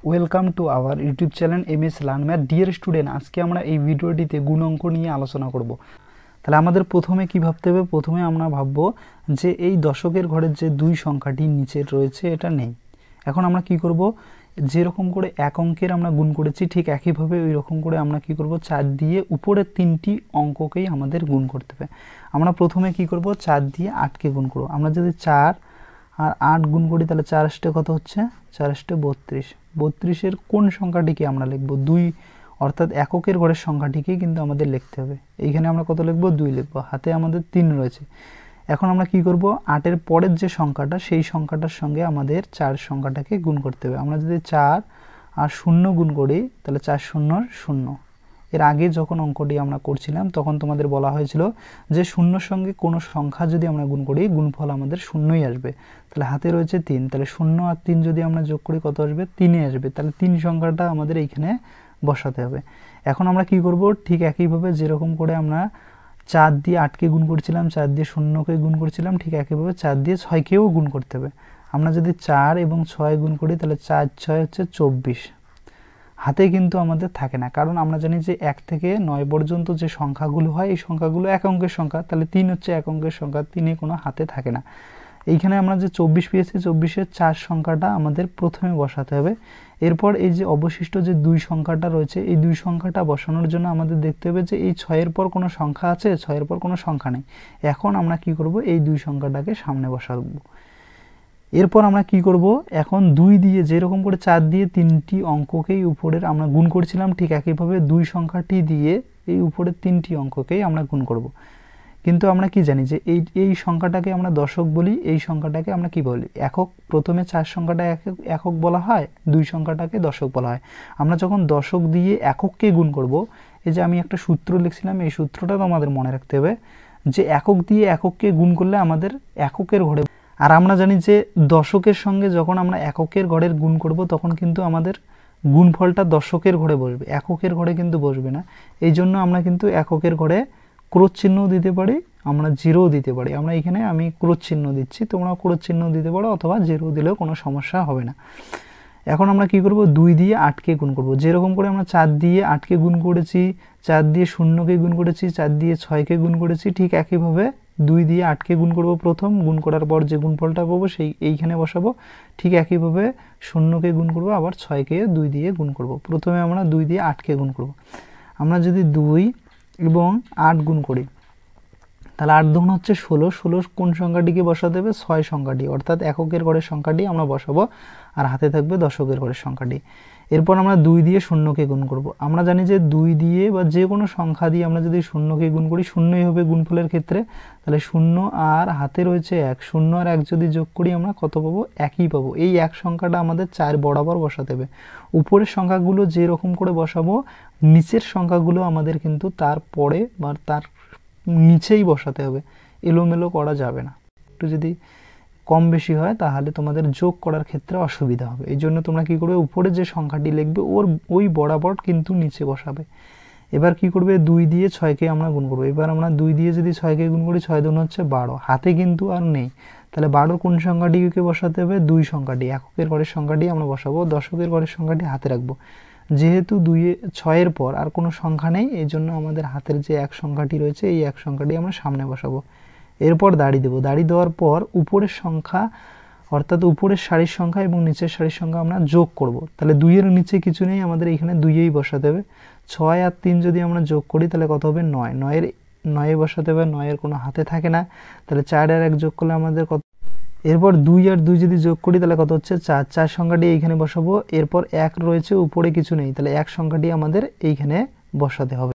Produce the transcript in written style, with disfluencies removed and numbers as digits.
Welcome to our YouTube channel MS learn math. Dear student, আজকে আমরা এই ভিডিওটিতে গুণ অঙ্ক নিয়ে আলোচনা করব। তাহলে আমাদের প্রথমে কি ভাবতে হবে? প্রথমে আমরা ভাববো যে এই দশকের ঘরের যে দুই সংখ্যাটি নিচে রয়েছে এটা নেই। এখন আমরা কি করব, যেরকম করে এক অঙ্কের আমরা গুণ করেছি ঠিক একইভাবে ওই রকম করে আমরা কি করব, 4 দিয়ে উপরের তিনটি অঙ্ককেই আমাদের গুণ করতে হবে। আমরা প্রথমে কি করব, 4 দিয়ে 8কে গুণ করব। আমরা যদি 4 আর 8 গুণ করি তাহলে 4 আসতে কত হচ্ছে? 4 আসতে 32। 32-এর কোন সংখ্যাটিকে আমরা লিখব? 2, অর্থাৎ এককের ঘরের সংখ্যাটিকেই কিন্তু আমাদের লিখতে হবে। এইখানে আমরা কত লিখব? 2 লিখব। হাতে আমাদের 3 রয়েছে। এখন আমরা কি করব, 8-এর পরের যে সংখ্যাটা সেই সংখ্যাটার সঙ্গে আমাদের 4 সংখ্যাটাকে গুণ করতে হবে। আমরা যদি 4 আর 0 গুণ করি তাহলে 4 0 0। এর আগে যখন অঙ্কটি আমরা করছিলাম তখন তোমাদের বলা হয়েছিল যে 0-র সঙ্গে কোনো সংখ্যা যদি আমরা গুণ করি গুণফল আমাদের 0ই আসবে। তাহলে হাতে রয়েছে 3, তাহলে 0 আর 3 যদি আমরা যোগ করি কত আসবে? 3 আসবে। তাহলে 3 সংখ্যাটা আমাদের এইখানে বসাতে হবে। এখন আমরা কি করব, ঠিক একইভাবে যেরকম করে আমরা 4 দিয়ে 8কে গুণ করছিলাম, 4 দিয়ে 0কে গুণ করছিলাম, ঠিক একইভাবে 4 দিয়ে 6কেও গুণ করতে হবে। আমরা যদি 4 এবং 6 গুণ করি তাহলে 4 6 হচ্ছে 24। হাতে কিন্তু আমাদের থাকে না, কারণ আমরা জানি যে 1 থেকে 9 পর্যন্ত যে সংখ্যাগুলো হয় এই সংখ্যাগুলো এক অঙ্কের সংখ্যা। তাহলে 3 হচ্ছে এক অঙ্কের সংখ্যা, 3-এ কোনো হাতে থাকে না। এইখানে আমরা যে 24 পেয়েছি, 24-এর 4 সংখ্যাটা আমাদের প্রথমে বসাতে হবে। এরপর এই যে অবশিষ্ট যে 2 সংখ্যাটা রয়েছে এই 2 সংখ্যাটা বসানোর জন্য আমাদের দেখতে হবে যে এই 6-এর পর কোনো সংখ্যা আছে? 6-এর পর কোনো সংখ্যা নেই। এখন আমরা কি করব, এই 2 সংখ্যাটাকে সামনে বসাবো। এরপর আমরা কি করব, এখন 2 দিয়ে যেরকম করে 4 দিয়ে 3টি অঙ্ককেই উপরের আমরা গুণ করছিলাম ঠিক একইভাবে 2 সংখ্যাটি দিয়ে এই উপরের 3টি অঙ্ককেই আমরা গুণ করব। কিন্তু আমরা কি জানি যে এই সংখ্যাটাকে আমরা দশক বলি, এই সংখ্যাটাকে আমরা কি বলি? একক। প্রথমে 4 সংখ্যাটা একক বলা হয়, 2 সংখ্যাটাকে দশক বলা হয়। আমরা যখন দশক দিয়ে একককে গুণ করব, এই যে আমি একটা সূত্র লিখছিলাম, এই সূত্রটা তো আমাদের মনে রাখতে হবে যে একক দিয়ে একককে গুণ করলে আমাদের এককের ঘরে, আর আমরা জানি যে দশকের সঙ্গে যখন আমরা এককের ঘরের গুণ করব তখন কিন্তু আমাদের গুণফলটা দশকের ঘরে বসবে, এককের ঘরে কিন্তু বসবে না। এই জন্য আমরা কিন্তু এককের ঘরে ক্রোশ চিহ্নও দিতে পারি, আমরা জিরোও দিতে পারি। আমরা এখানে আমি ক্রোশ চিহ্ন দিচ্ছি, তোমরা ক্রোশ চিহ্ন দিতে পারো অথবা জিরো দিলেও কোনো সমস্যা হবে না। এখন আমরা কি করব, 2 দিয়ে 8কে গুণ করব। যেরকম করে আমরা 4 দিয়ে 8কে গুণ করেছি, 4 দিয়ে 0কে গুণ করেছি, 4 দিয়ে 6কে গুণ করেছি, ঠিক একইভাবে 2 দিয়ে 8কে গুণ করব। প্রথম গুণ করার পর যে গুণফলটা পাবো সেই এইখানে বসাবো। ঠিক একইভাবে 0কে গুণ করব, আবার 6কে 2 দিয়ে গুণ করব। প্রথমে আমরা 2 দিয়ে 8কে গুণ করব। আমরা যদি 2 এবং 8 গুণ করি তাহলে 8 দুগুণ হচ্ছে 16। 16 কোন সংখ্যাটিকে বসাতে হবে? 6 সংখ্যাটি, অর্থাৎ এককের ঘরের সংখ্যাটি আমরা বসাবো, আর হাতে থাকবে দশকের ঘরের সংখ্যাটি। এরপর আমরা 2 দিয়ে 0কে গুণ করব। আমরা জানি যে 2 দিয়ে বা যে কোনো সংখ্যা দিয়ে আমরা যদি 0কে গুণ করি 0ই হবে গুণফলের ক্ষেত্রে। তাহলে 0 আর হাতে রয়েছে 1, 0 আর 1 যদি যোগ করি আমরা কত পাবো? 1ই পাবো। এই এক সংখ্যাটা আমাদের 4 বরাবর বসাতে হবে। উপরের সংখ্যাগুলো যেরকম করে বসাবো নিচের সংখ্যাগুলো আমাদের কিন্তু তার পরে বা তার নিচেই বসাতে হবে, এলোমেলো করা যাবে না। একটু যদি কম বেশি হয় তাহলে তোমাদের যোগ করার ক্ষেত্রে অসুবিধা হবে। এই জন্য তোমরা কি করবে, উপরে যে সংখ্যাটি লিখবে ওই বরাবর কিন্তু নিচে বসাবে। এবার কি করবে, 2 দিয়ে 6কে আমরা গুণ করবো। এবার আমরা 2 দিয়ে যদি 6কে গুণ করি 6 দুগুণ হচ্ছে 12। হাতে কিন্তু আর নেই, তাহলে 12 কোন সংখ্যাটিকে বসাতে হবে? 2 সংখ্যাটি, এককের ঘরের সংখ্যাটি আমরা বসাবো, দশকের ঘরের সংখ্যাটি হাতে রাখবো। যেহেতু 6-এর পর আর কোনো সংখ্যা নেই এই জন্য আমাদের হাতের যে এক সংখ্যাটি রয়েছে এই এক সংখ্যাটি আমরা সামনে বসাবো। এরপর দাড়ি দেবো। দাড়ি দেওয়ার পর উপরের সংখ্যা, অর্থাৎ উপরের সারির সংখ্যা এবং নিচের সারির সংখ্যা আমরা যোগ করব। তাহলে 2-এর নিচে কিছু নেই, আমাদের এখানে 2-এই বসাতে হবে। 6 আর 3 যদি আমরা যোগ করি তাহলে কত হবে? 9। 9-এ বসাতে হবে, 9-এর কোনো হাতে থাকে না। তাহলে 4 আর 1 যোগ করলে আমাদের কত? এরপর 2 আর 2 যদি যোগ করি তাহলে কত হচ্ছে? 4। 4 সংখ্যাটি এইখানে বসাবো। এরপর 1 রয়েছে, উপরে কিছু নেই, তাহলে 1 সংখ্যাটি আমাদের এইখানে বসাতে হবে।